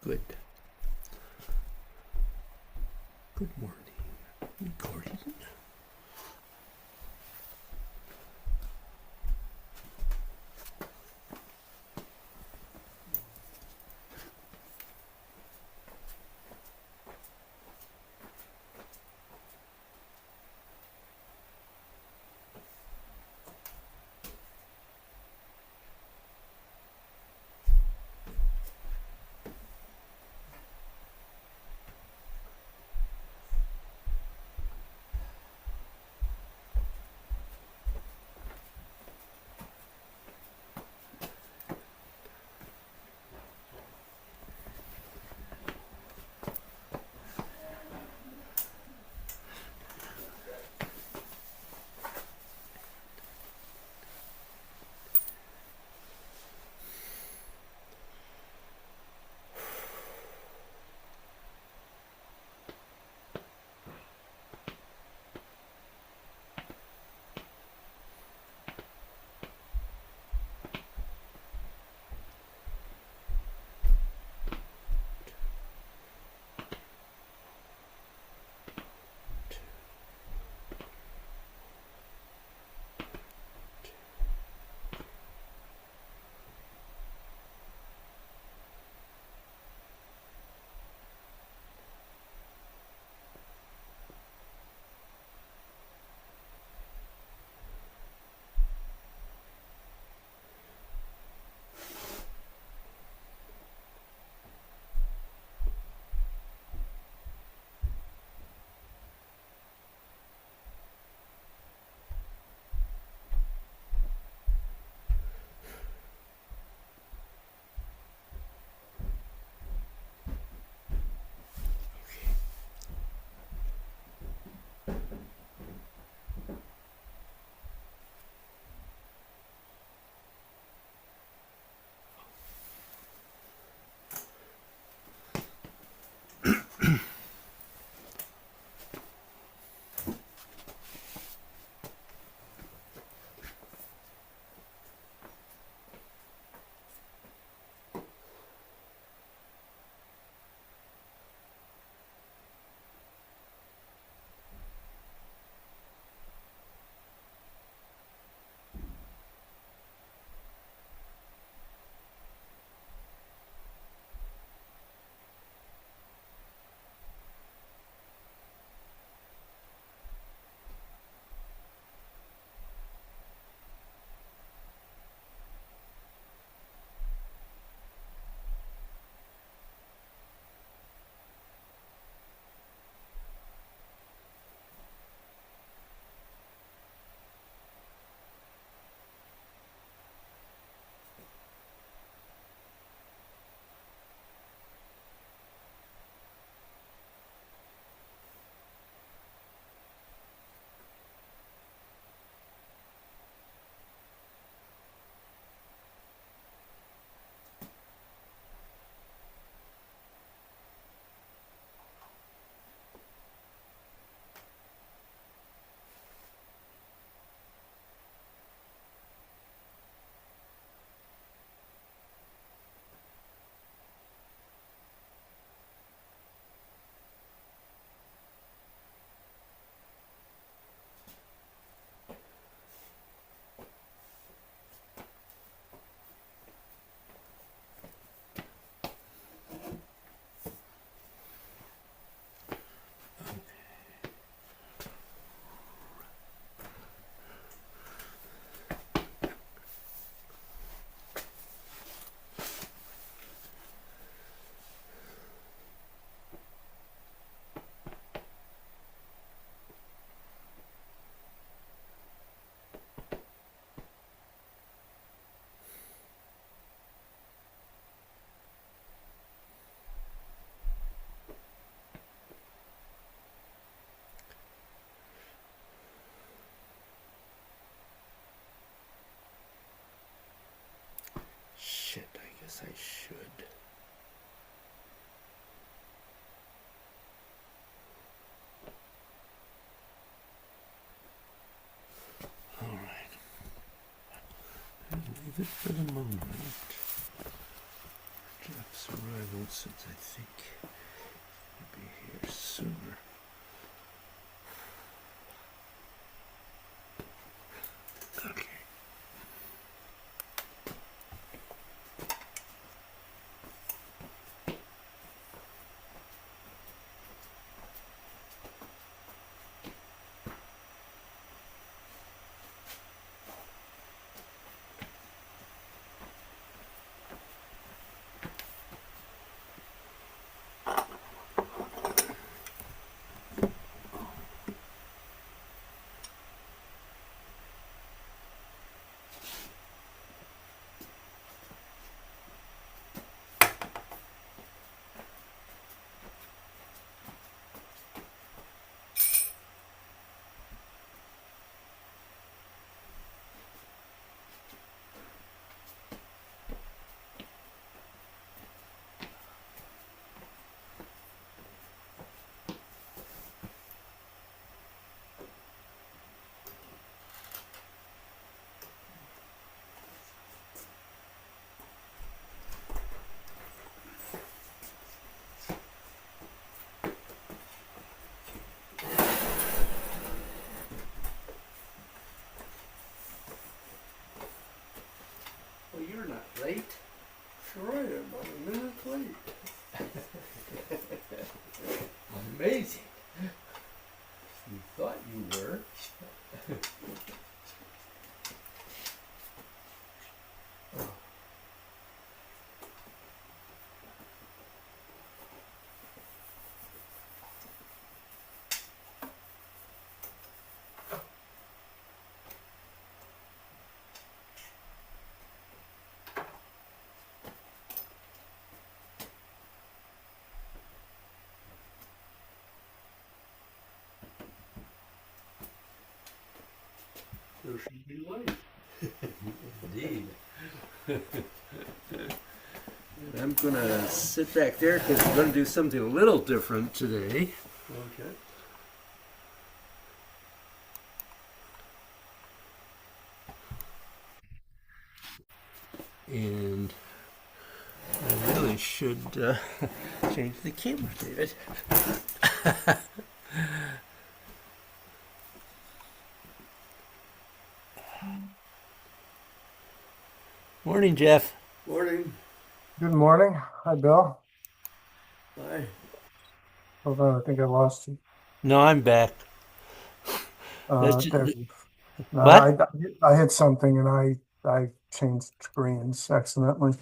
Good. Good morning, Gordon. Shit, I guess I should. All right. I'll leave it for the moment. Jeff's arrival since I think he'll be here sooner. Okay. Well, you're not late. Sure I am. I'm a minute late. Amazing. You thought you were. There should be light. Indeed. I'm gonna sit back there because we're gonna do something a little different today. Okay. And I really should change the camera, David. Morning, Jeff. Morning. Good morning. Hi, Bill. Hi. Hold on, I think I lost you. No, I'm back. That's There. No, what? I hit something and I changed screens accidentally.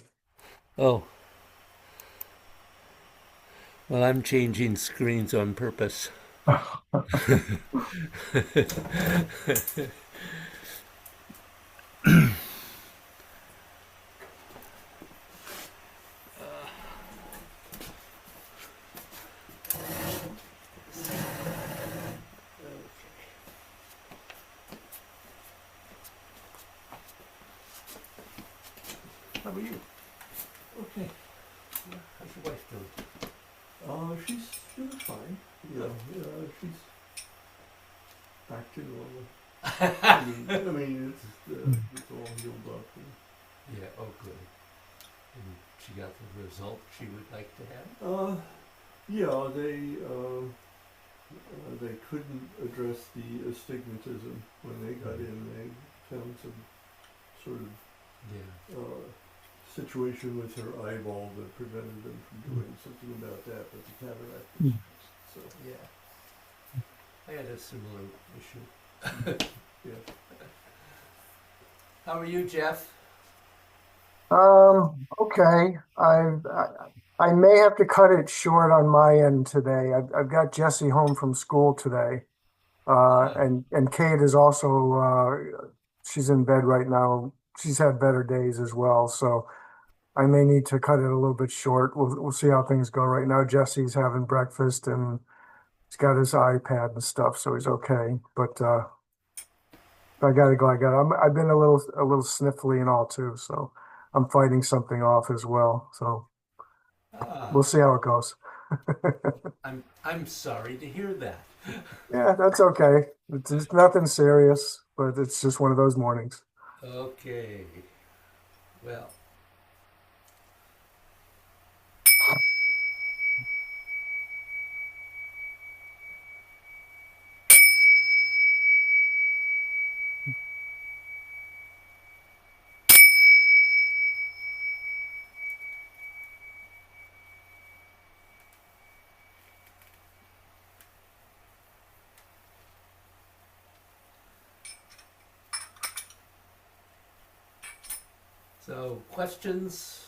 Oh, well, I'm changing screens on purpose. How are you? Okay. How's your wife doing? She's doing fine. She's back to normal. It's all healed up. Yeah, oh, good. And she got the result she would like to have? Yeah, they couldn't address the astigmatism when they got in. They found some sort of Yeah. situation with her eyeball that prevented them from doing something about that, but the cataract was fixed. So Yeah. I had a similar issue. yeah. How are you, Jeff? Okay. I may have to cut it short on my end today. I've got Jesse home from school today. And Kate is also she's in bed right now. She's had better days as well, so I may need to cut it a little bit short. We'll see how things go. Right now, Jesse's having breakfast and he's got his iPad and stuff, so he's okay. But I gotta go. I've been a little sniffly and all too, so I'm fighting something off as well. So Ah, we'll see how it goes. I'm sorry to hear that. Yeah, that's okay. It's nothing serious, but it's just one of those mornings. Okay. Well, So, questions,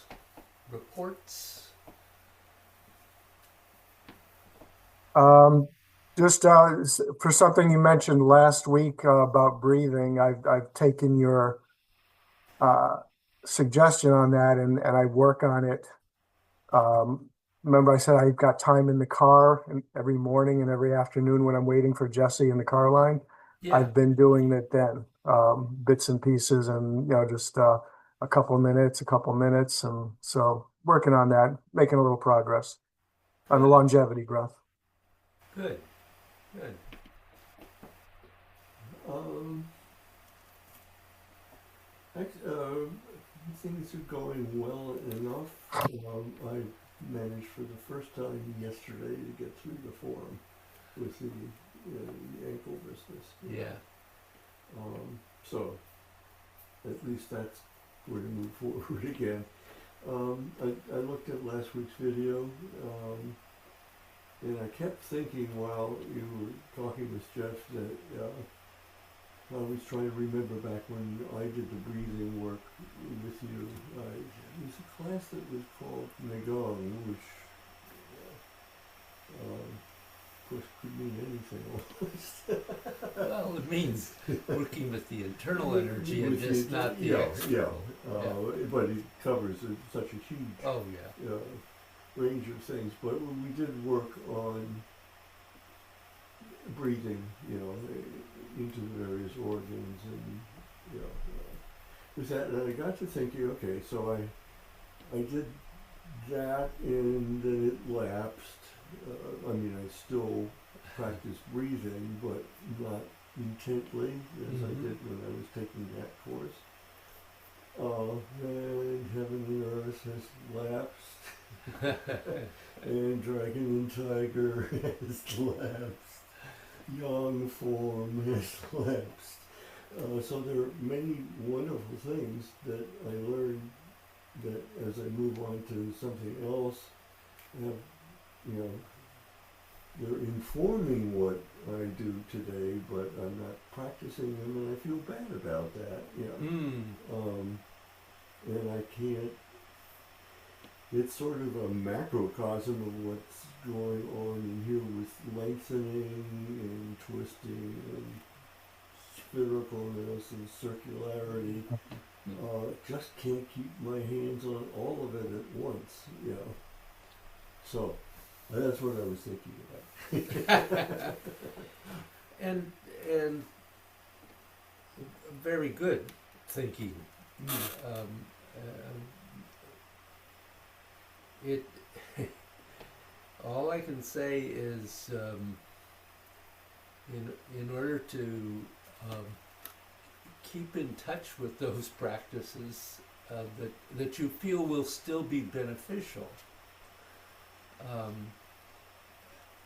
reports? Um, just for something you mentioned last week about breathing, I've taken your uh, suggestion on that, and I work on it. Um, Remember, I said I've got time in the car and every morning and every afternoon when I'm waiting for Jesse in the car line. Yeah, I've been doing it then, bits and pieces, and just a couple minutes, and so working on that, making a little progress on the good, longevity growth. good, good. Um, things are going well enough. I managed for the first time yesterday to get through the forum with the ankle business. Yeah, So at least that's going to move forward again. I looked at last week's video, and I kept thinking while you were talking with Jeff that I was trying to remember back when I did the breathing work with you. It was a class that was called Nagong, which of course could mean anything almost. well, it means working with the internal energy and With the just not the yeah, external. but it covers such a huge Oh, yeah. range of things. But when we did work on breathing, into the various organs, and with that, and I got to thinking, okay, so I did that, and then it lapsed. I still practiced breathing, but not intently as I did when I was taking that course. And Heaven and Earth has lapsed, and Dragon and Tiger has lapsed, Young Foem has lapsed. So there are many wonderful things that I learned that as I move on to something else, have, they're informing what I do today, but I'm not practicing them, and I feel bad about that. And I can't. It's sort of a macrocosm of what's going on in here with lengthening and twisting and sphericalness and circularity. Just can't keep my hands on all of it at once. So that's what I was thinking about. and very good thinking. It all I can say is in order to keep in touch with those practices that you feel will still be beneficial,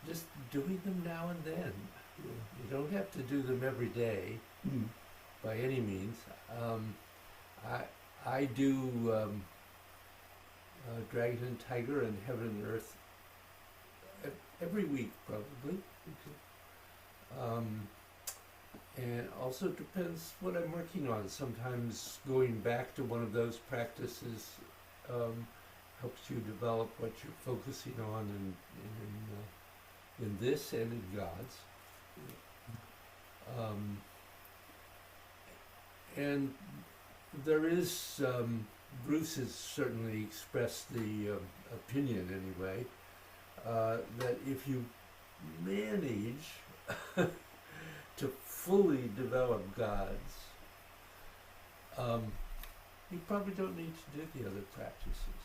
just doing them now and then. You don't have to do them every day by any means. I do Dragon and Tiger and Heaven and Earth every week probably. And also depends what I'm working on. Sometimes going back to one of those practices helps you develop what you're focusing on in this and in God's. And there is, Bruce has certainly expressed the opinion anyway, that if you manage to fully develop God's, you probably don't need to do the other practices.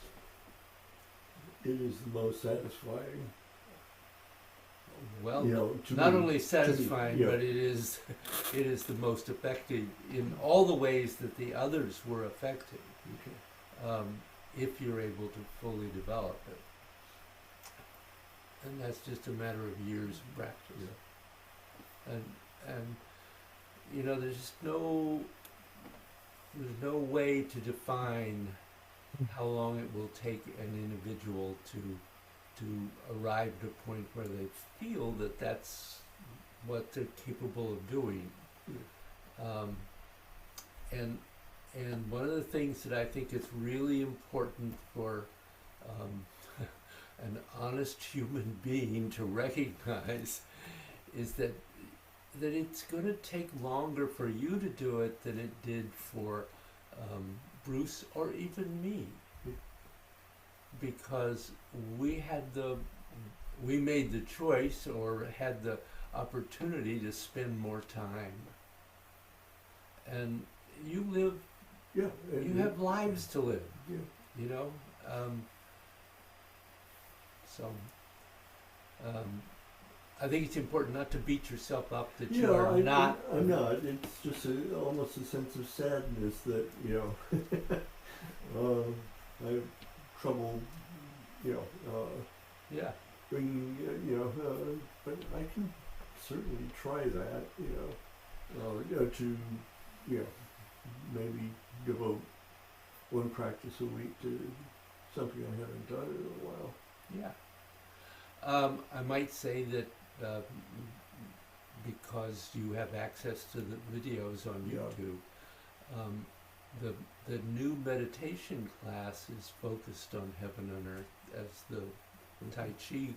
It is the most satisfying. Well, not only satisfying, but it is the most effective in all the ways that the others were effective. Okay. If you're able to fully develop it, and that's just a matter of years of practice. And there's no way to define how long it will take an individual to arrive at a point where they feel that that's what they're capable of doing. And one of the things that I think is really important for um, an honest human being to recognize is that it's going to take longer for you to do it than it did for Bruce or even me, because we made the choice or had the opportunity to spend more time, and you live. Yeah. You have lives to live. Yeah. You know, so. I think it's important not to beat yourself up that you are not. I'm not. It's just almost a sense of sadness that, I have trouble, Yeah. bringing, but I can certainly try that, to, maybe devote one practice a week to something I haven't done in a while. Yeah. I might say that because you have access to the videos on Yeah. YouTube, the new meditation class is focused on heaven and earth as the Tai Chi,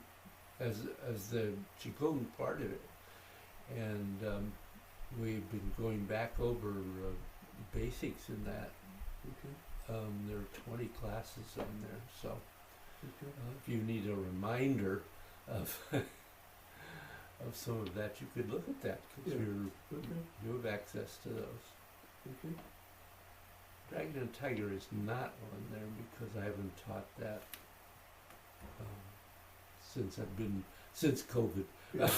as the Qigong part of it, and we've been going back over basics in that. Okay. There are 20 classes on there, so Okay. if you need a reminder of of some of that, you could look at that because Yeah. Okay. you have access to those. Okay. Dragon and Tiger is not on there because I haven't taught that since COVID. Yeah.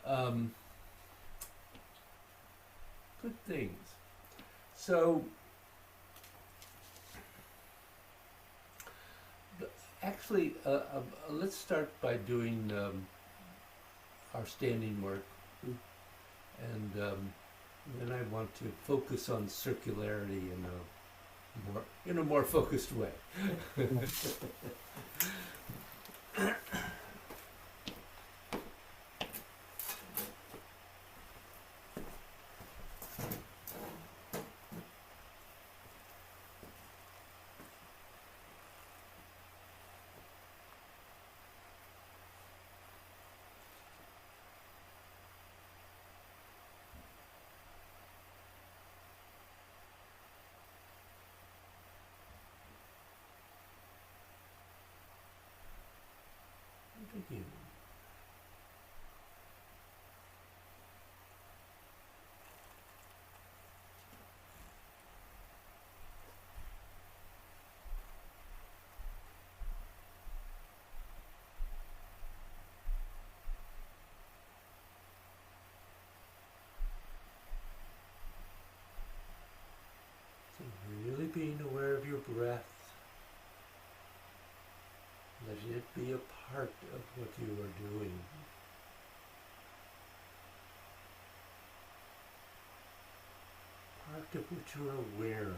Yeah. Good things. So, actually, let's start by doing our standing work, and then I want to focus on circularity in a more focused way. Thank you. So really being aware of your breath, letting it be a part of what you are doing. Part of what you're aware of.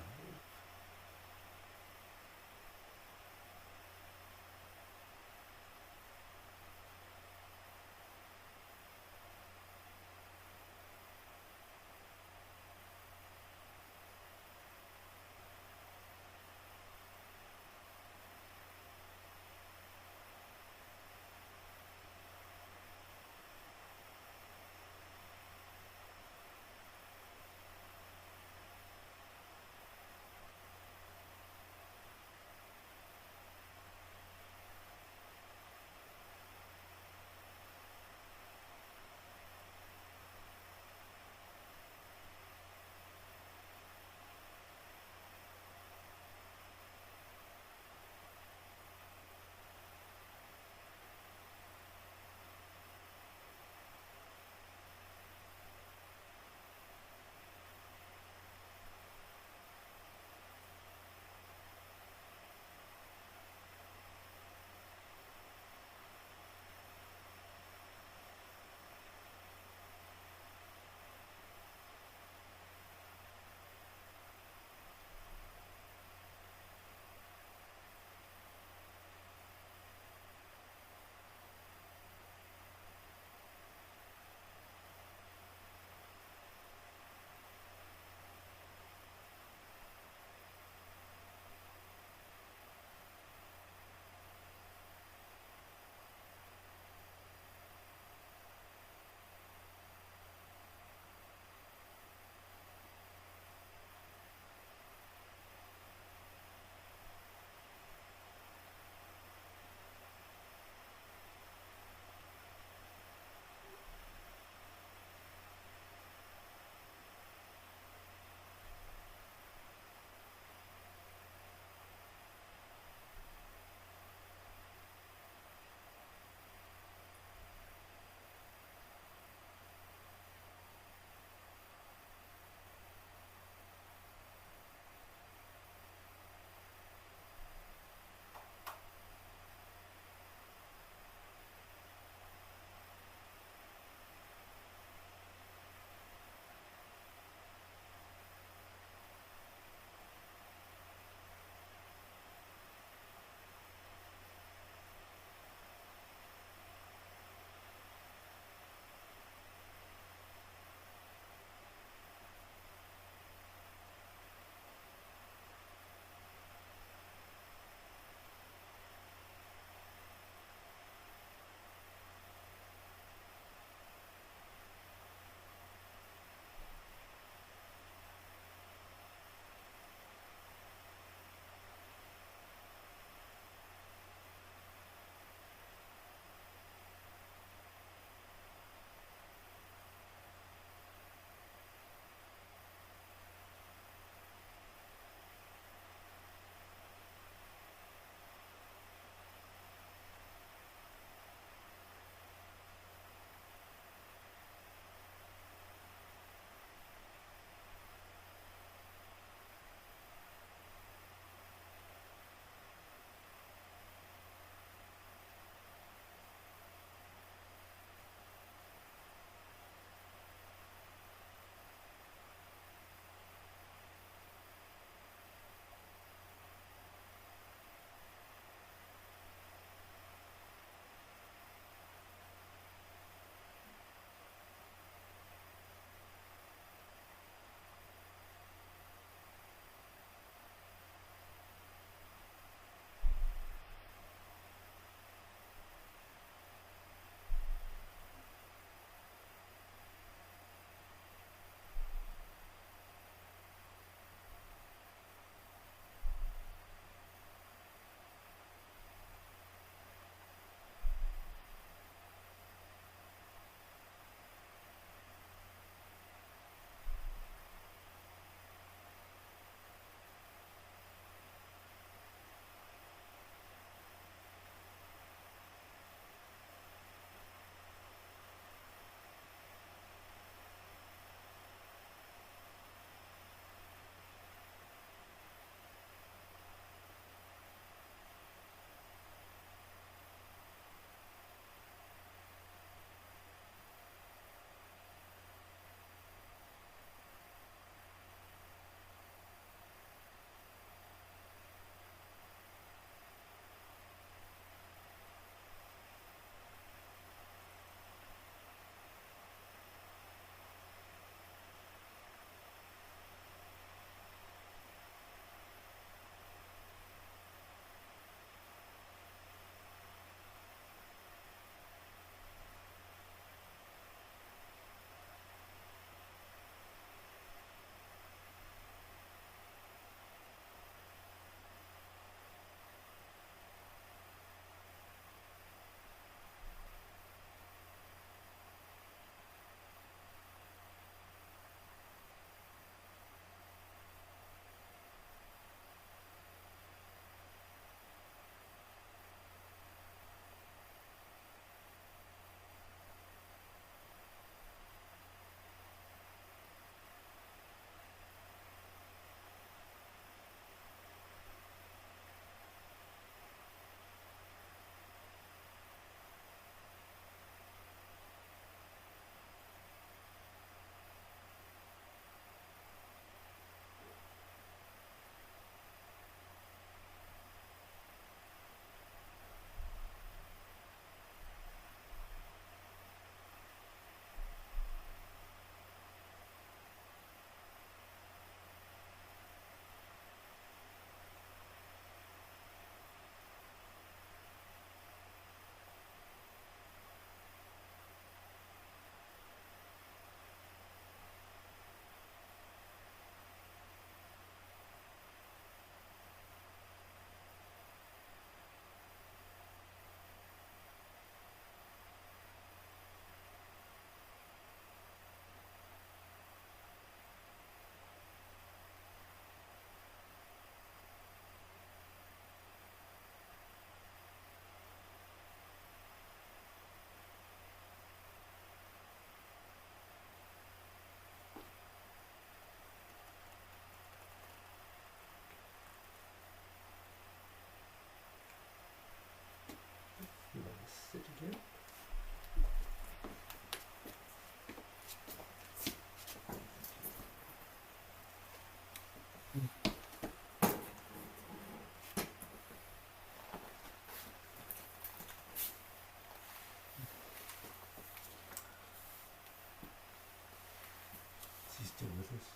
business?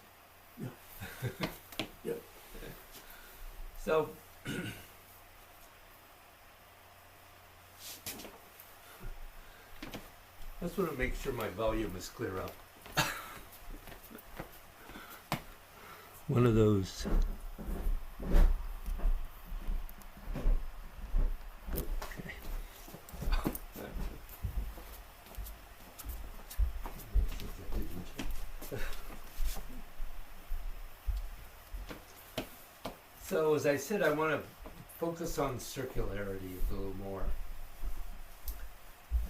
Yeah. Yep. So, I just want to make sure my volume is clear up. One of those. Okay. So, as I said, I want to focus on circularity a little more.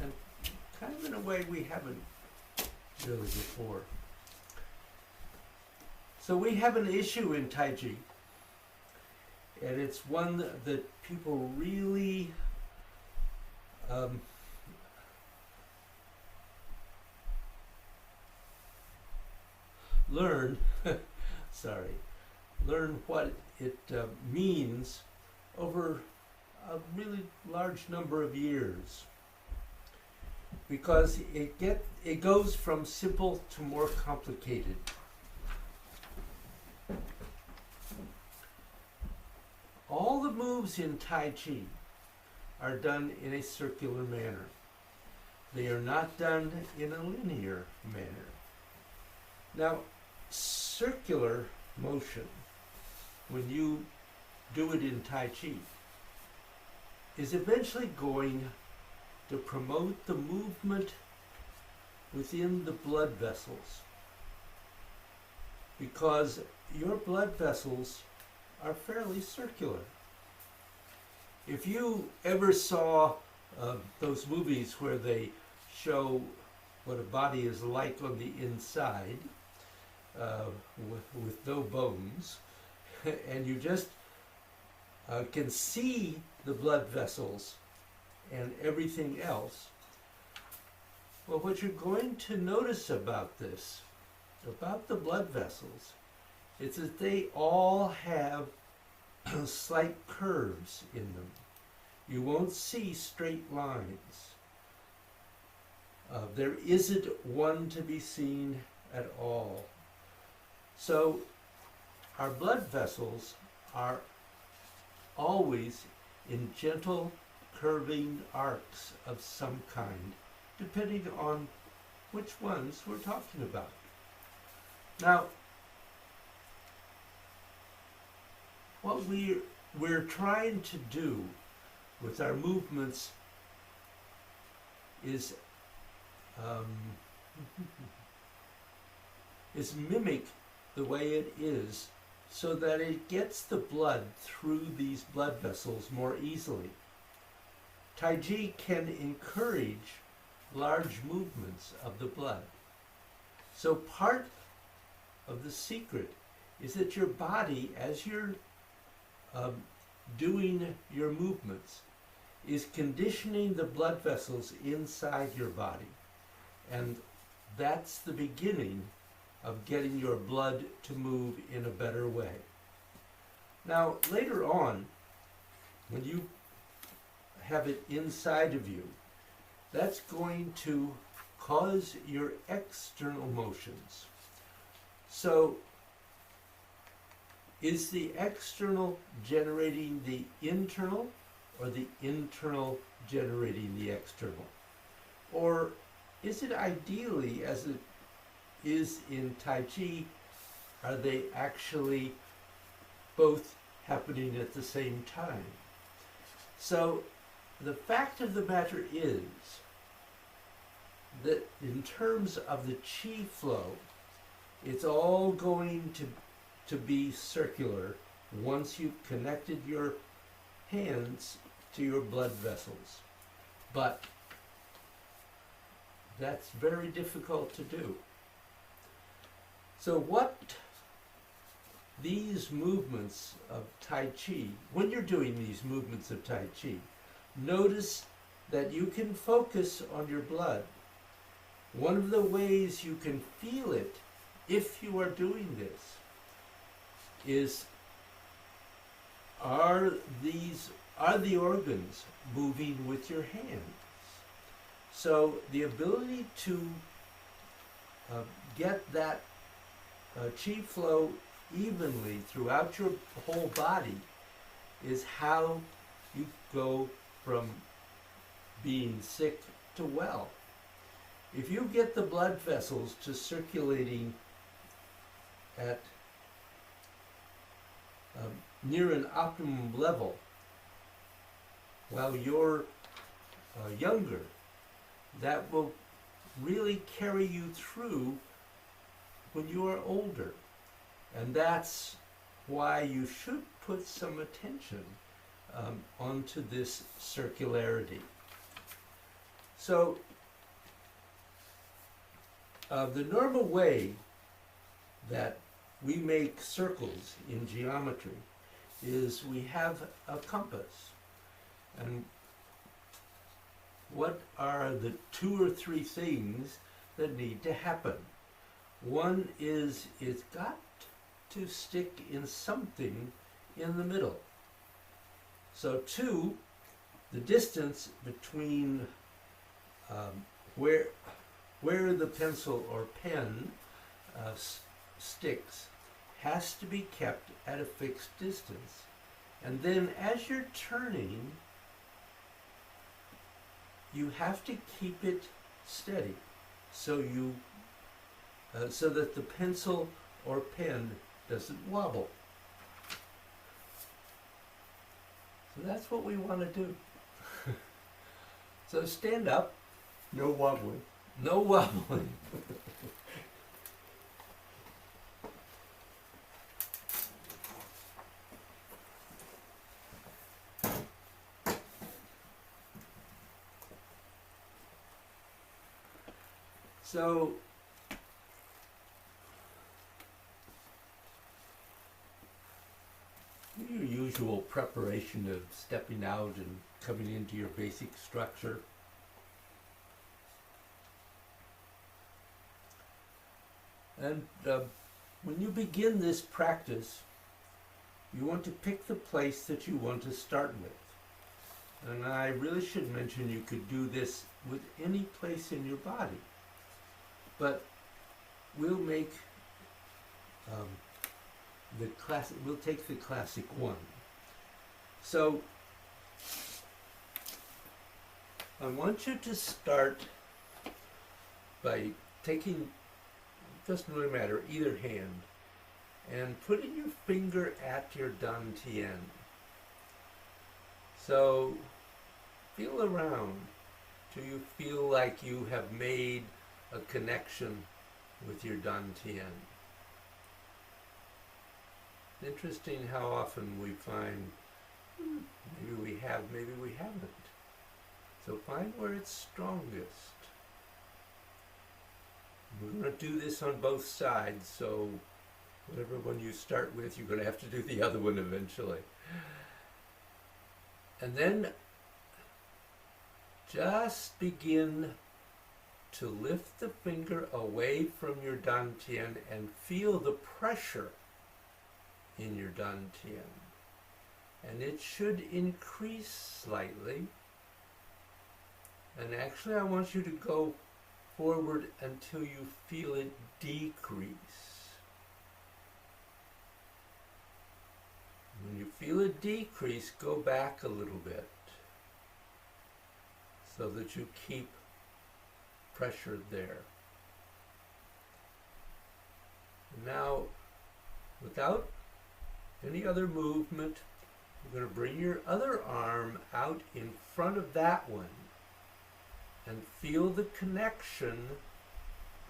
And kind of in a way we haven't really before. So we have an issue in Tai Chi, and it's one that people really learn, learn what it means over a really large number of years. Because it goes from simple to more complicated. All the moves in Tai Chi are done in a circular manner. They are not done in a linear manner. Now, circular motion, when you do it in Tai Chi, is eventually going to promote the movement within the blood vessels, because your blood vessels are fairly circular. If you ever saw those movies where they show what a body is like on the inside, with no bones, and you just can see the blood vessels and everything else, well, what you're going to notice about this, about the blood vessels, is that they all have slight curves in them. You won't see straight lines. There isn't one to be seen at all. So our blood vessels are always in gentle curving arcs of some kind, depending on which ones we're talking about. Now, what we're trying to do with our movements is mimic the way it is, so that it gets the blood through these blood vessels more easily. Tai Chi can encourage large movements of the blood. So part of the secret is that your body, as you're doing your movements, is conditioning the blood vessels inside your body. And that's the beginning of getting your blood to move in a better way. Now, later on, when you have it inside of you, that's going to cause your external motions. So, is the external generating the internal, or the internal generating the external? Or is it ideally, as it is in Tai Chi, are they actually both happening at the same time? So the fact of the matter is that in terms of the chi flow, it's all going to be circular once you've connected your hands to your blood vessels. But that's very difficult to do. So what these movements of Tai Chi, when you're doing these movements of Tai Chi, notice that you can focus on your blood. One of the ways you can feel it, if you are doing this, is are the organs moving with your hands? So the ability to get that chi flow evenly throughout your whole body is how you go from being sick to well. If you get the blood vessels to circulating at near an optimum level while you're younger, that will really carry you through when you are older. And that's why you should put some attention onto this circularity. So the normal way that we make circles in geometry is we have a compass. And what are the 2 or 3 things that need to happen? One is it's got to stick in something in the middle. So 2, the distance between where the pencil or pen sticks has to be kept at a fixed distance. And then as you're turning, you have to keep it steady so you so that the pencil or pen doesn't wobble. So that's what we want to do. So stand up. No wobbling. No wobbling. So your usual preparation of stepping out and coming into your basic structure. And when you begin this practice, you want to pick the place that you want to start with. And I really should mention you could do this with any place in your body. But we'll make we'll take the classic one. So I want you to start by taking, doesn't really matter, either hand, and putting your finger at your dantian. So feel around till you feel like you have made a connection with your dantian. Interesting how often we find maybe we have, maybe we haven't. So find where it's strongest. We're going to do this on both sides, so whatever one you start with, you're going to have to do the other one eventually. And then just begin to lift the finger away from your dantian and feel the pressure in your dantian. And it should increase slightly. And actually I want you to go forward until you feel it decrease. When you feel it decrease, go back a little bit so that you keep pressure there. And now, without any other movement, you're going to bring your other arm out in front of that one and feel the connection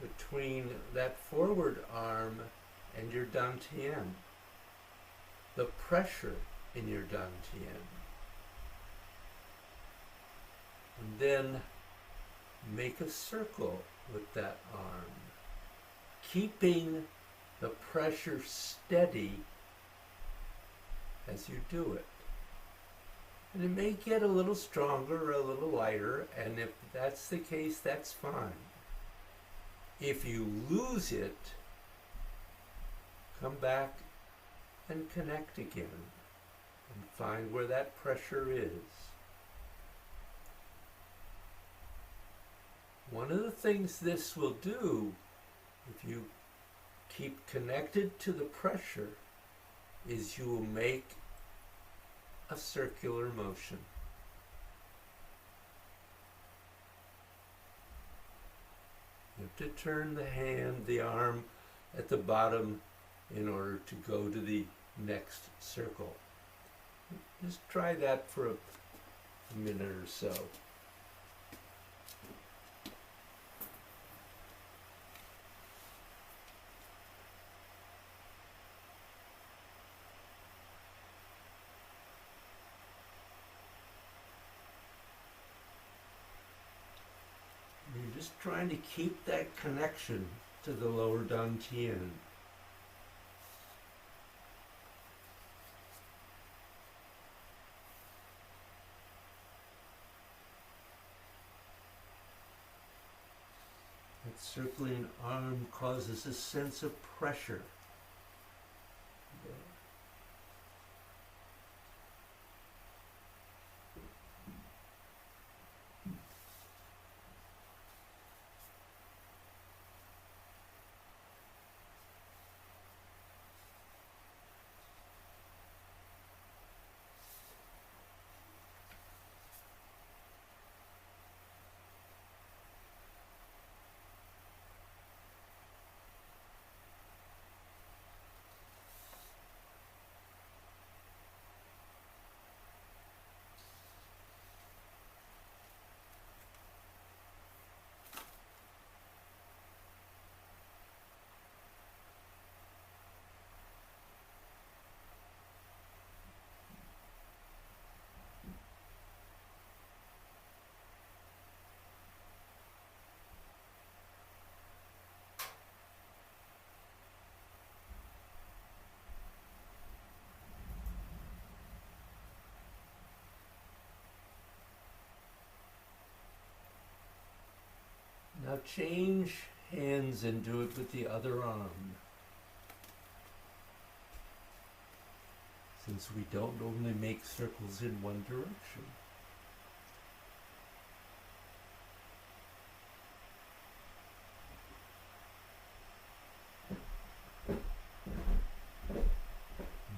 between that forward arm and your dantian, the pressure in your dantian. And then make a circle with that arm, keeping the pressure steady as you do it. And it may get a little stronger or a little lighter, and if that's the case, that's fine. If you lose it, come back and connect again and find where that pressure is. One of the things this will do, if you keep connected to the pressure is you will make a circular motion. You have to turn the hand, the arm at the bottom in order to go to the next circle. Just try that for a minute or so. You're just trying to keep that connection to the lower dantian. That circling arm causes a sense of pressure. Now change hands and do it with the other arm. Since we don't only make circles in one direction.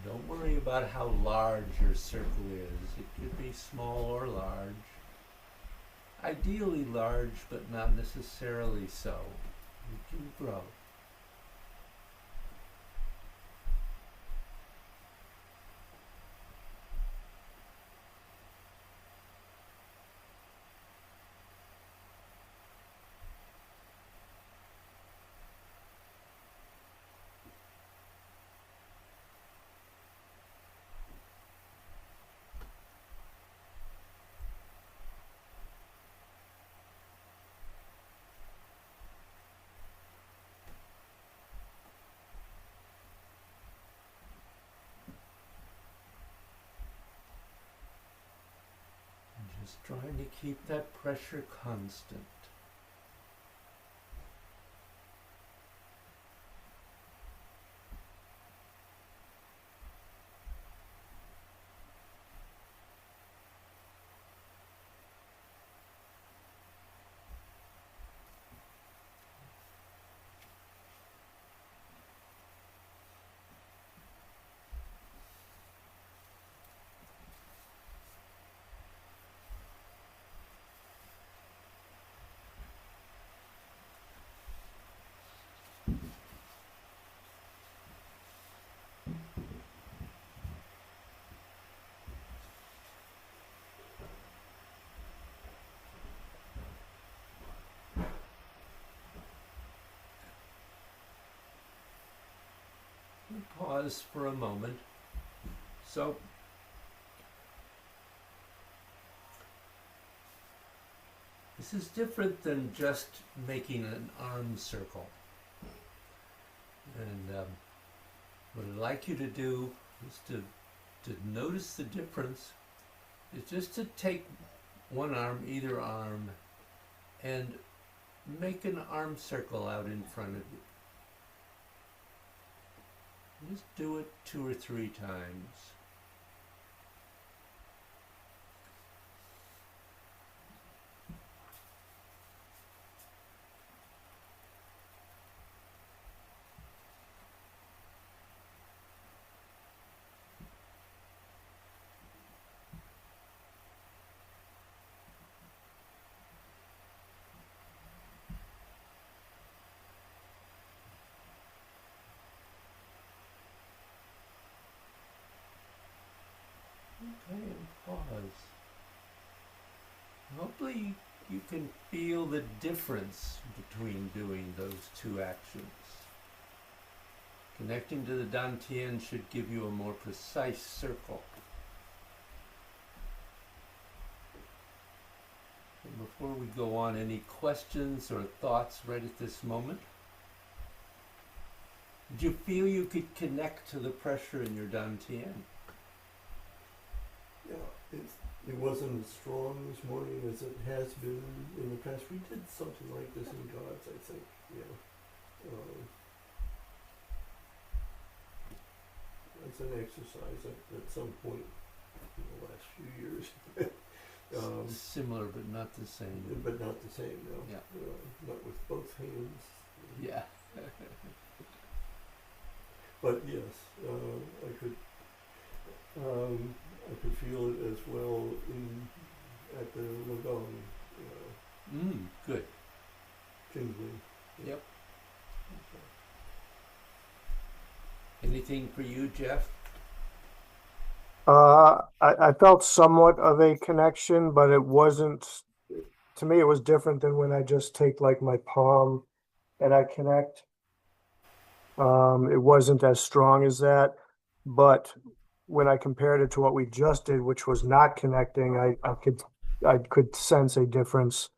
Don't worry about how large your circle is. It could be small or large. Ideally large, but not necessarily so. It can grow. Just trying to keep that pressure constant. Pause for a moment. So, this is different than just making an arm circle. And what I'd like you to do is to notice the difference, is just to take one arm, either arm, and make an arm circle out in front of you. Just do it 2 or 3 times. pause. Hopefully you can feel the difference between doing those two actions. Connecting to the dantian should give you a more precise circle. And before we go on, any questions or thoughts right at this moment? Did you feel you could connect to the pressure in your dantian? Yeah, it wasn't as strong this morning as it has been in the past. We did something like this in God's, I think. Yeah. It's an exercise at some point in the last few years. Similar but not the same. But not the same, no. Yeah. Not with both hands. Yeah. But yes, I could feel it as well at the Lagong. Good. Tingling. Yep. Anything for you, Jeff? I felt somewhat of a connection, but it wasn't, to me, it was different than when I just take like my palm and I connect. It wasn't as strong as that, but when I compared it to what we just did, which was not connecting, I could sense a difference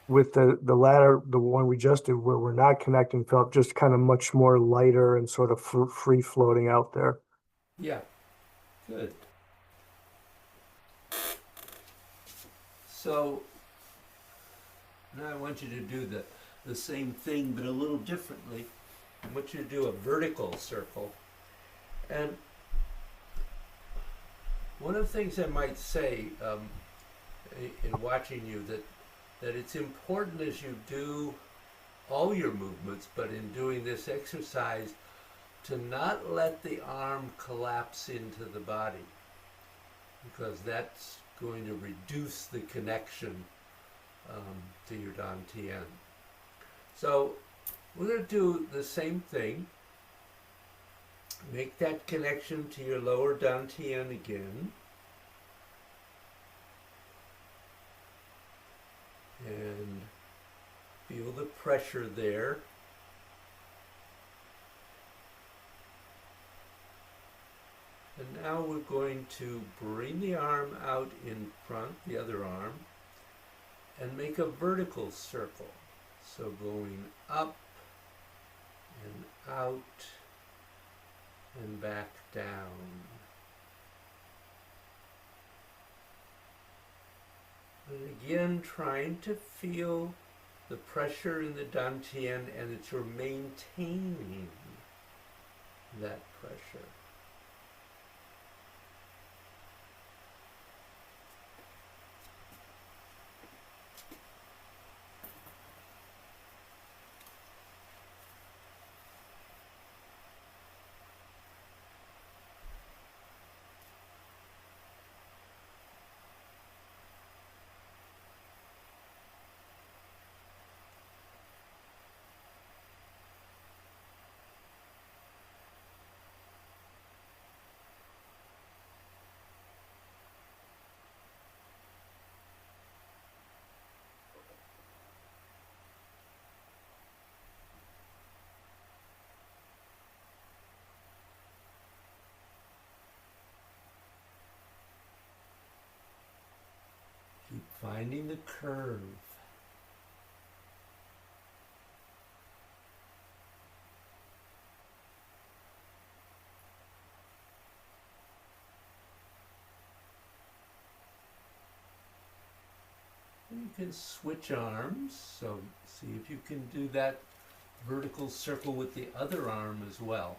with the latter, the one we just did where we're not connecting, felt just kind of much more lighter and sort of free floating out there. Yeah. Good. So now I want you to do the same thing but a little differently. I want you to do a vertical circle. And one of the things I might say in watching you that it's important as you do all your movements, but in doing this exercise, to not let the arm collapse into the body, because that's going to reduce the connection to your dantian. So we're going to do the same thing. Make that connection to your lower dantian again. And feel the pressure there. And now we're going to bring the arm out in front, the other arm, and make a vertical circle. So going up and out and back down. And again, trying to feel the pressure in the dantian and that you're maintaining that pressure. Keep finding the curve. And you can switch arms, so see if you can do that vertical circle with the other arm as well.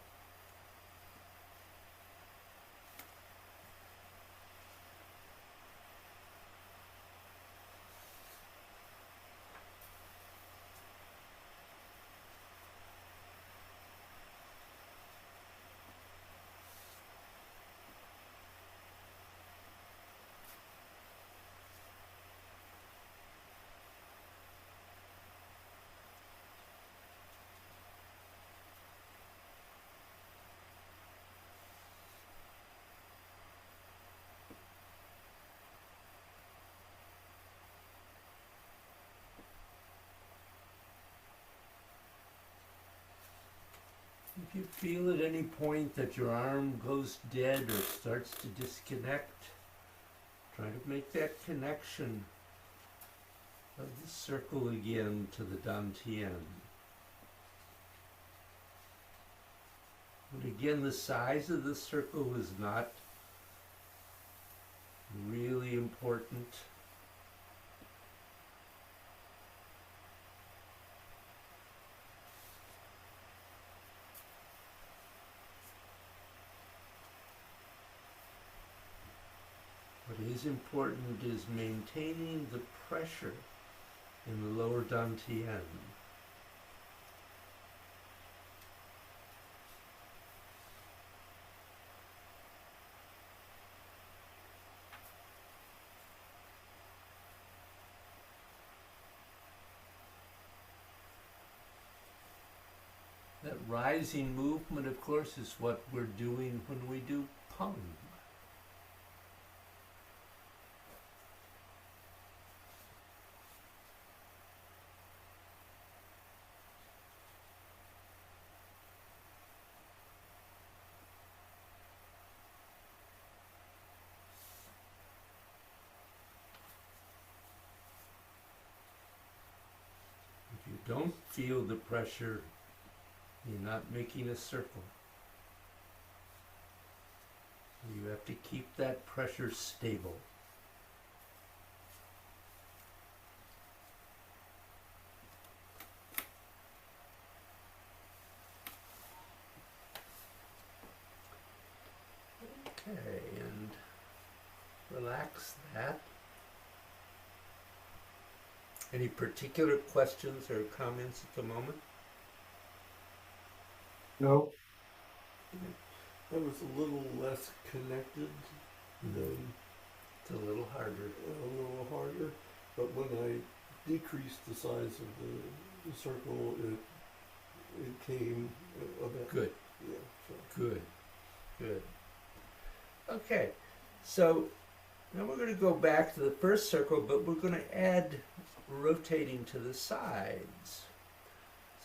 If you feel at any point that your arm goes dead or starts to disconnect, try to make that connection of the circle again to the dantian. But again, the size of the circle is not really important. What is important is maintaining the pressure in the lower dantian. That rising movement, of course, is what we're doing when we do Foem. If you don't feel the pressure, you're not making a circle. You have to keep that pressure stable. Okay, and relax that. Any particular questions or comments at the moment? No. That was a little less connected than It's a little harder. a little harder, but when I decreased the size of the circle, it came a bit. Good, Yeah. So. good, good. Okay, so now we're going to go back to the first circle, but we're going to add rotating to the sides.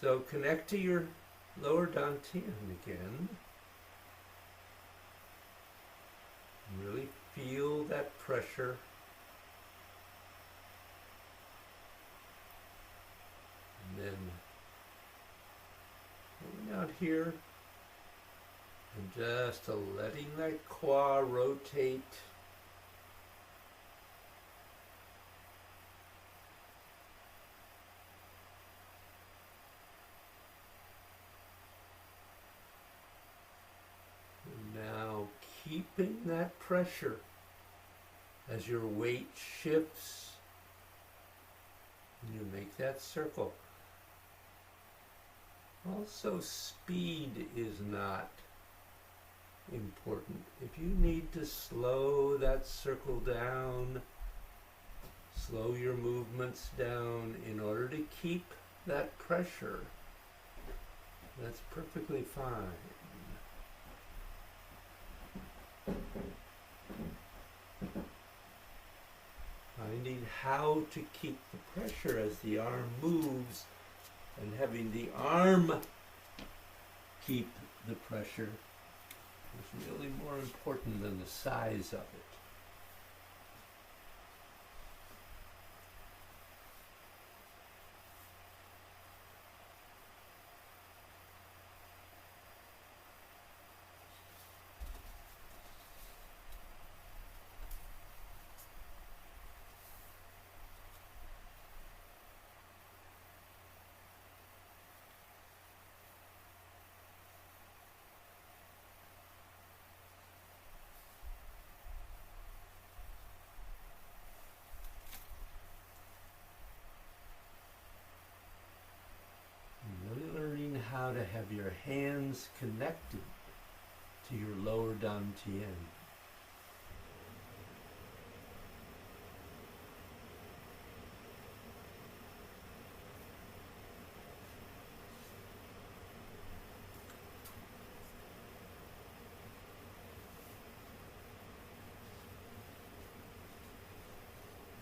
So connect to your lower dantian again. Really feel that pressure. And then going out here and just letting that qua rotate. And now keeping that pressure as your weight shifts and you make that circle. Also, speed is not important. If you need to slow that circle down, slow your movements down in order to keep that pressure, that's perfectly fine. Finding how to keep the pressure as the arm moves and having the arm keep the pressure is really more important than the size of it. Really learning how to have your hands connected to your lower dantian.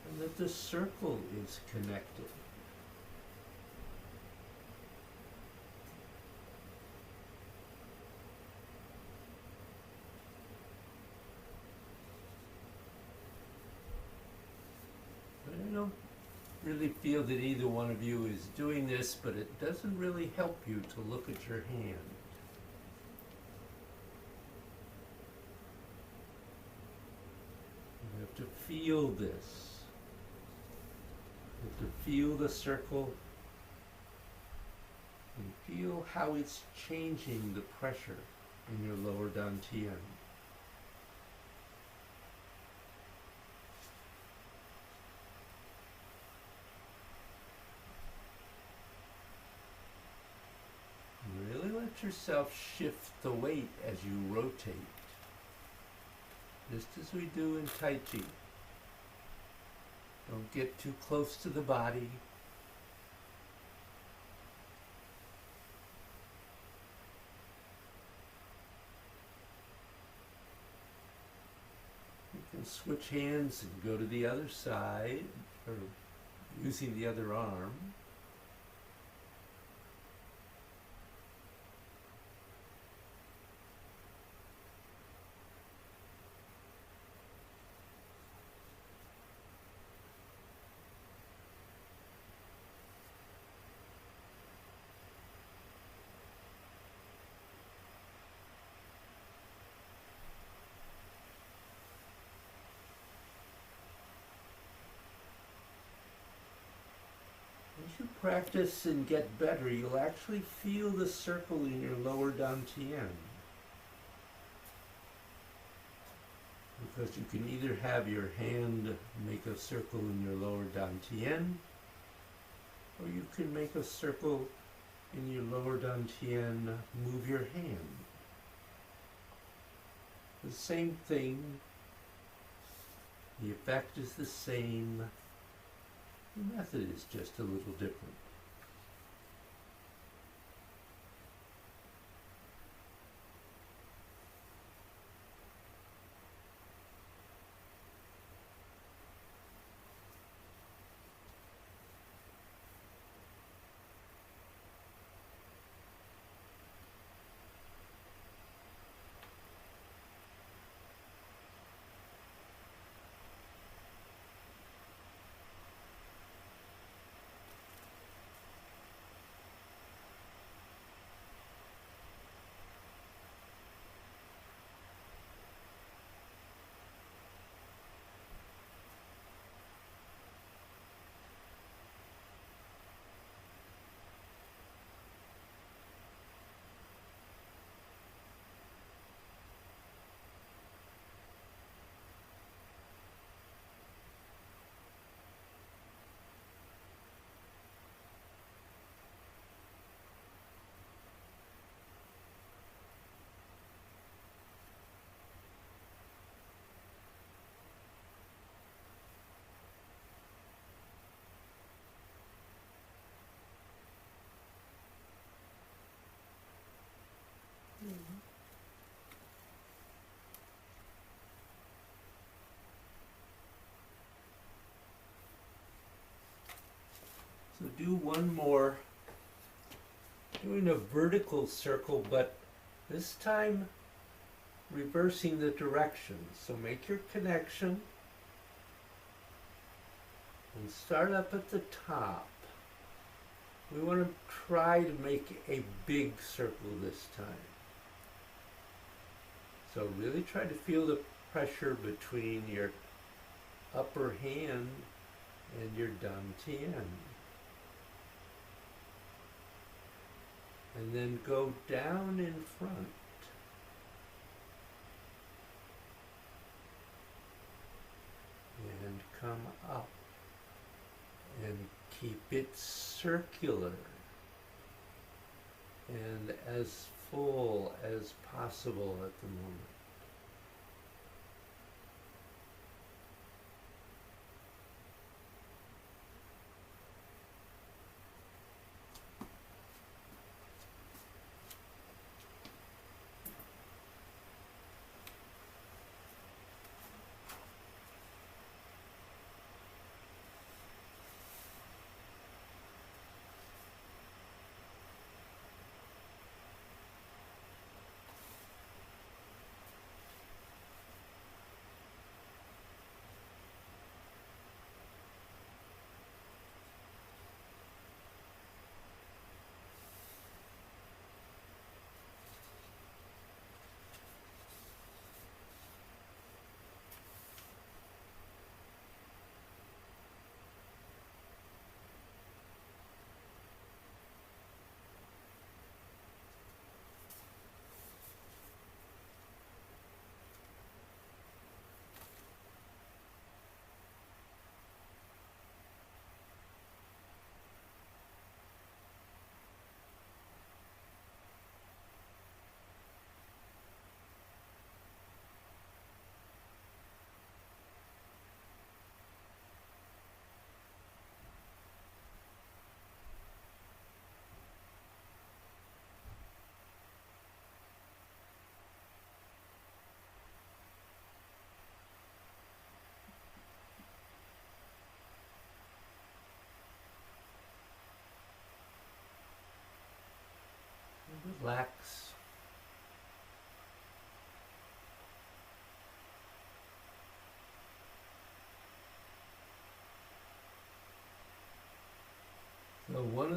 And that the circle is connected. really feel that either one of you is doing this, but it doesn't really help you to look at your hand. You have to feel this. You have to feel the circle and feel how it's changing the pressure in your lower dantian. Really let yourself shift the weight as you rotate, just as we do in Tai Chi. Don't get too close to the body. You can switch hands and go to the other side, or using the other arm. As you practice and get better, you'll actually feel the circle in your lower dantian. Because you can either have your hand make a circle in your lower dantian, or you can make a circle in your lower dantian, move your hand. The same thing, the effect is the same. The method is just a little different. So do one more, doing a vertical circle, but this time reversing the direction. So make your connection and start up at the top. We want to try to make a big circle this time. So really try to feel the pressure between your upper hand and your dantian. And then go down in front. And come up. And keep it circular. And as full as possible at the moment.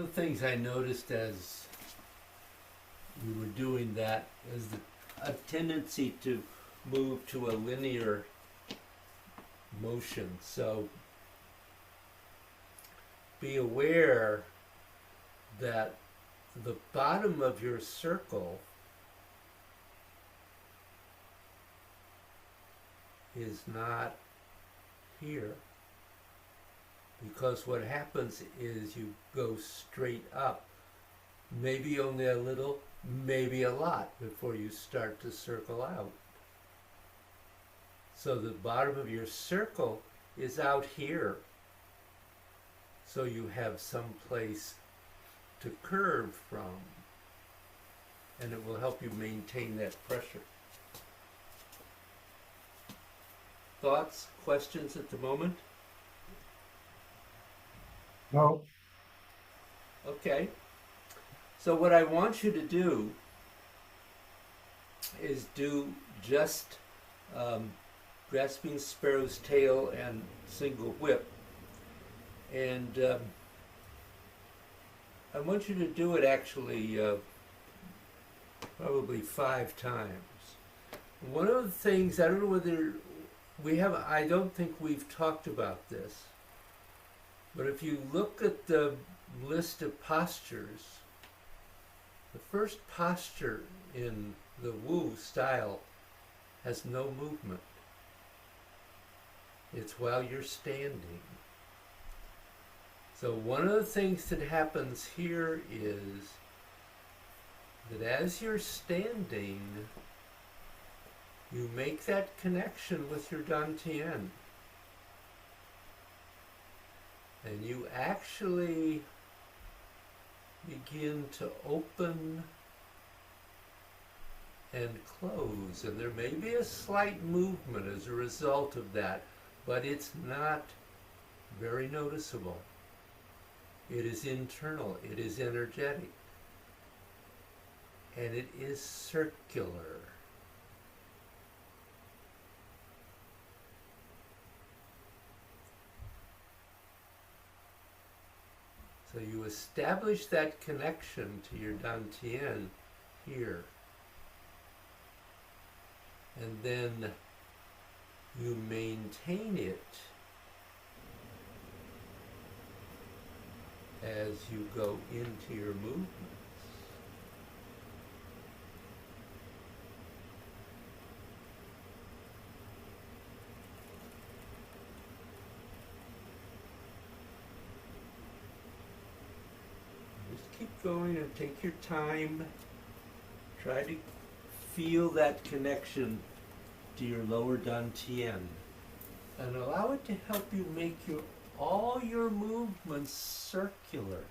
the things I noticed as we were doing that is a tendency to move to a linear motion. So be aware that the bottom of your circle is not here, because what happens is you go straight up, maybe only a little, maybe a lot, before you start to circle out. So the bottom of your circle is out here, so you have some place to curve from, and it will help you maintain that pressure. Thoughts, questions at the moment? No. Okay. So what I want you to do is do just grasping sparrow's tail and single whip. And I want you to do it actually probably 5 times. One of the things, I don't know whether I don't think we've talked about this, but if you look at the list of postures, the first posture in the Wu style has no movement. It's while you're standing. So one of the things that happens here is that as you're standing, you make that connection with your dantian. And you actually begin to open and close. And there may be a slight movement as a result of that, but it's not very noticeable. It is internal, it is energetic, and it is circular. So you establish that connection to your dantian here. And then you maintain it as you go into your movements. Just keep going and take your time. Try to feel that connection to your lower dantian, and allow it to help you make all your movements circular.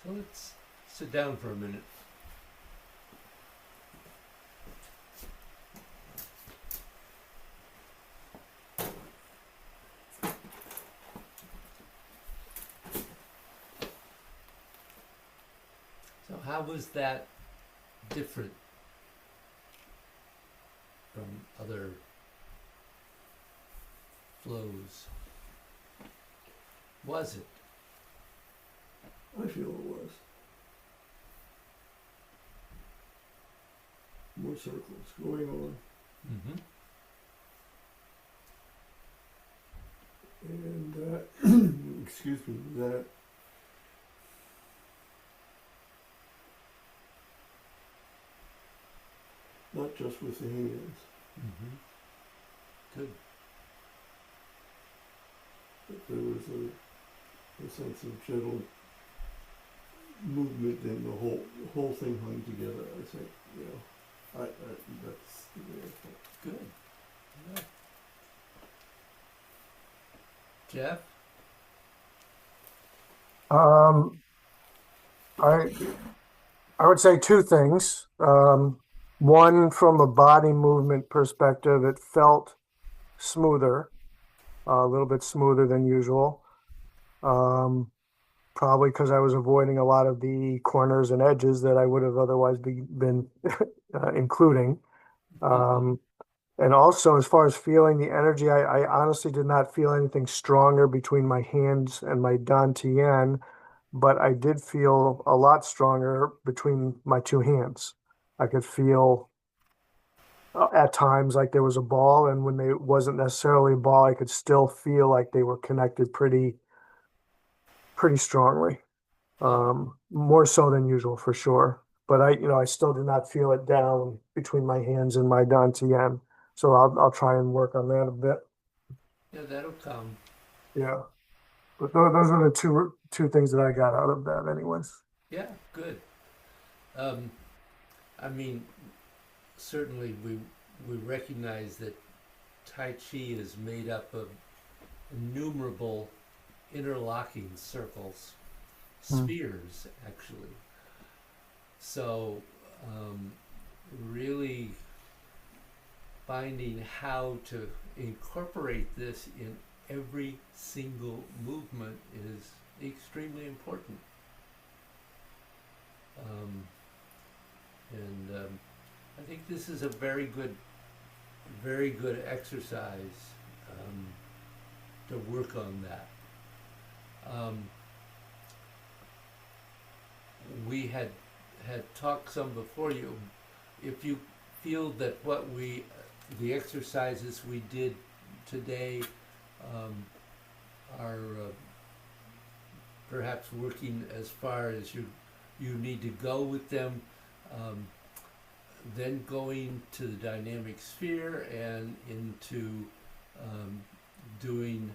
So let's sit down for a minute. So how was that different from other flows? Was it? I feel it was. More circles going on. Mm-hmm. And excuse me, that not just with the hands, Mm-hmm. Good. but there was a sense of gentle movement, and the whole thing hung together. I think, you know, that's the way I felt. Good. Yeah. Jeff? Um, I I would say two things. One, from a body movement perspective, it felt smoother, a little bit smoother than usual. Um, Probably because I was avoiding a lot of the corners and edges that I would have otherwise been including. Um, and also, as far as feeling the energy, I honestly did not feel anything stronger between my hands and my dantian, but I did feel a lot stronger between my two hands. I could feel at times like there was a ball, and when they wasn't necessarily a ball, I could still feel like they were connected pretty strongly. More so than usual for sure. But I still did not feel it down between my hands and my dantian. So I'll try and work on that a bit. Yeah, that'll come. Yeah. But those are the two things that I got out of that, anyways. Yeah, good. Um, I mean, certainly we recognize that Tai Chi is made up of innumerable interlocking circles, Mm. spheres actually. So really finding how to incorporate this in every single movement is extremely important. Um, and I think this is a very good exercise um, to work on that. We had talked some before you. If you feel that the exercises we did today um, are perhaps working as far as you need to go with them, um, then going to the dynamic sphere and into doing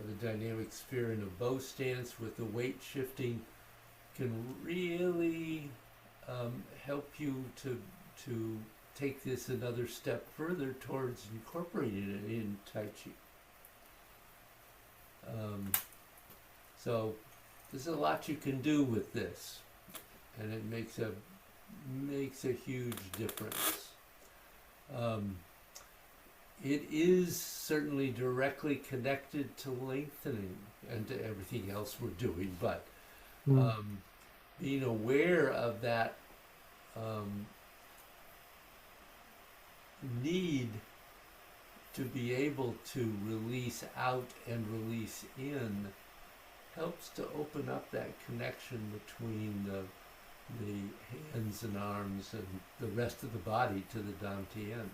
the dynamic sphere in a bow stance with the weight shifting can really help you to take this another step further towards incorporating it in Tai Chi. So there's a lot you can do with this, and it makes a huge difference. It is certainly directly connected to lengthening and to everything else we're doing, but Mm. being aware of that need to be able to release out and release in helps to open up that connection between the hands and arms and the rest of the body to the dantian.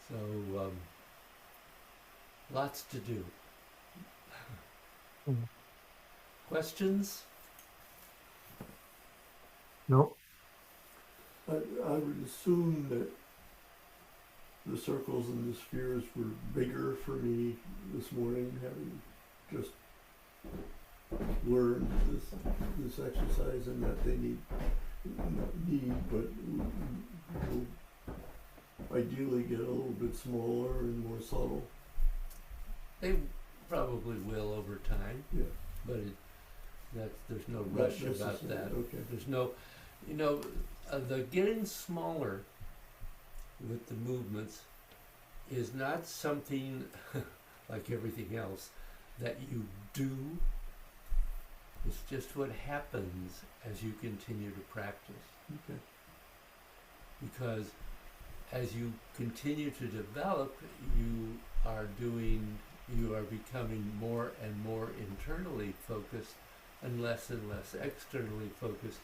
So lots to do. Mm. Questions? No. I would assume that the circles and the spheres were bigger for me this morning, having just learned this exercise, and that they but will ideally get a little bit smaller and more subtle. They probably will over time, Yeah. but There's no rush Not about necessary, that. okay. There's no, the getting smaller with the movements is not something like everything else that you do. It's just what happens as you continue to practice. Okay. Because as you continue to develop, you are becoming more and more internally focused and less externally focused,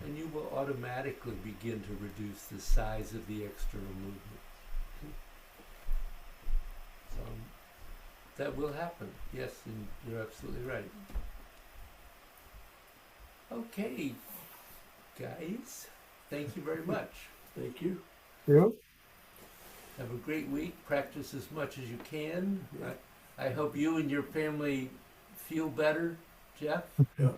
and you will automatically begin to reduce the size of the external movement. So that will happen, yes, and you're absolutely right. Okay, guys, thank you very much. Thank you. You? Have a great week. Practice as much as you can. Yeah. I hope you and your family feel better, Jeff. Yeah.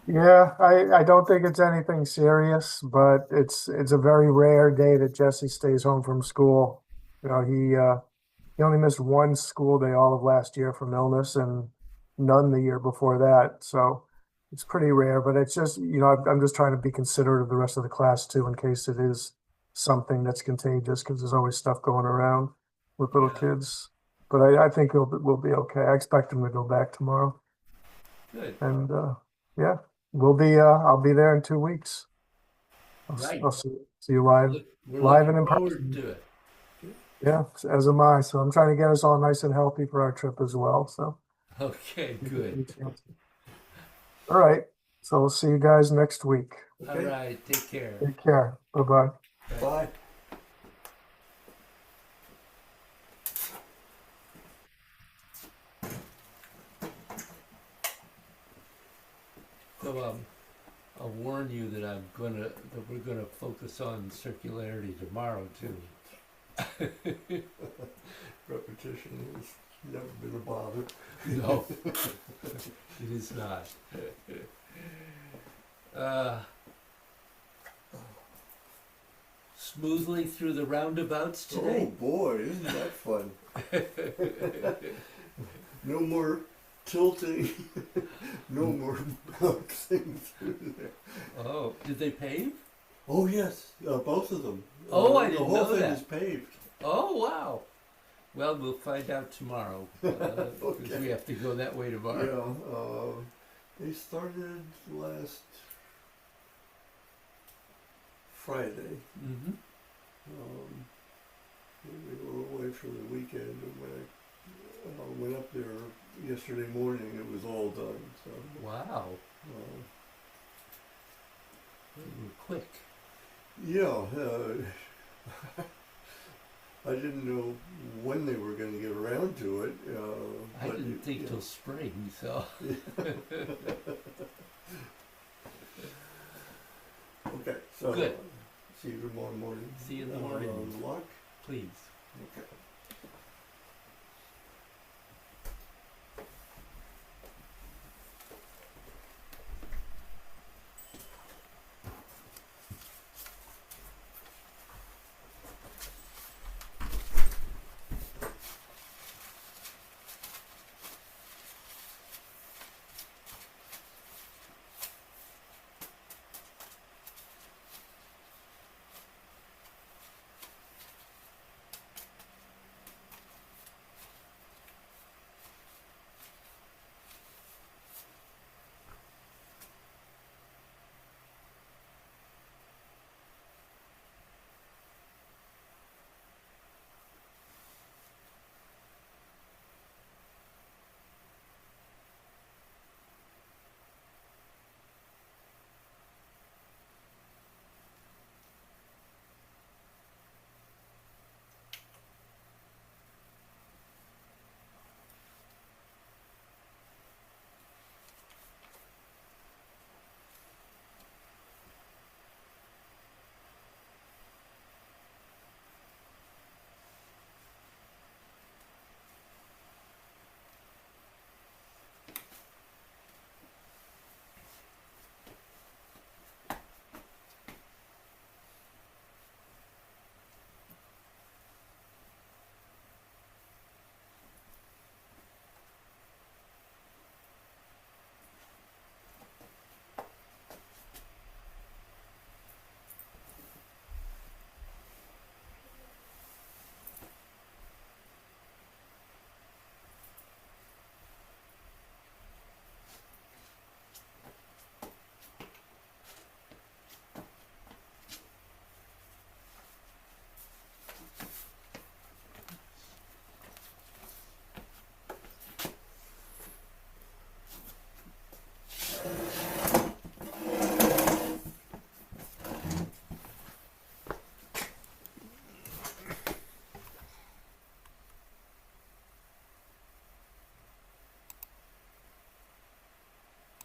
Yeah, I don't think it's anything serious, but it's a very rare day that Jesse stays home from school. You know, he only missed one school day all of last year from illness and none the year before that. So it's pretty rare, but it's just, I'm just trying to be considerate of the rest of the class too, in case it is something that's contagious, because there's always stuff going around with little Yeah. kids. But I think we'll be okay. I expect him to go back tomorrow. Good. And yeah, I'll be there in 2 weeks. Right. I'll see you live, We're live looking and in forward person. to it. Yeah, as am I. So I'm trying to get us all nice and healthy for our trip as well. So Okay, good. all right. So we'll see you guys next week. All Okay. right, take care. Take care. Bye-bye. Bye. So I'll warn you that we're gonna focus on circularity tomorrow too. Repetition has never been a bother. No, it is not. Smoothly through the roundabouts Oh today. boy, isn't that fun? No more tilting, no more bouncing through there. Oh, did they pave? Oh yes, both of them. Oh, I the didn't whole know thing that. is paved. Oh, wow. Well, we'll find out tomorrow, because Okay. we have to go that way tomorrow. Yeah, they started last Friday. Mm-hmm. We were away for the weekend, and when I went up there yesterday morning, it was all done. So, Wow, uh, they were quick. yeah, I didn't know when they were going to get around to it. I but didn't think yeah. till spring, so. Okay, so Good. see you tomorrow morning. See you in the morning. Luck. Please. Okay.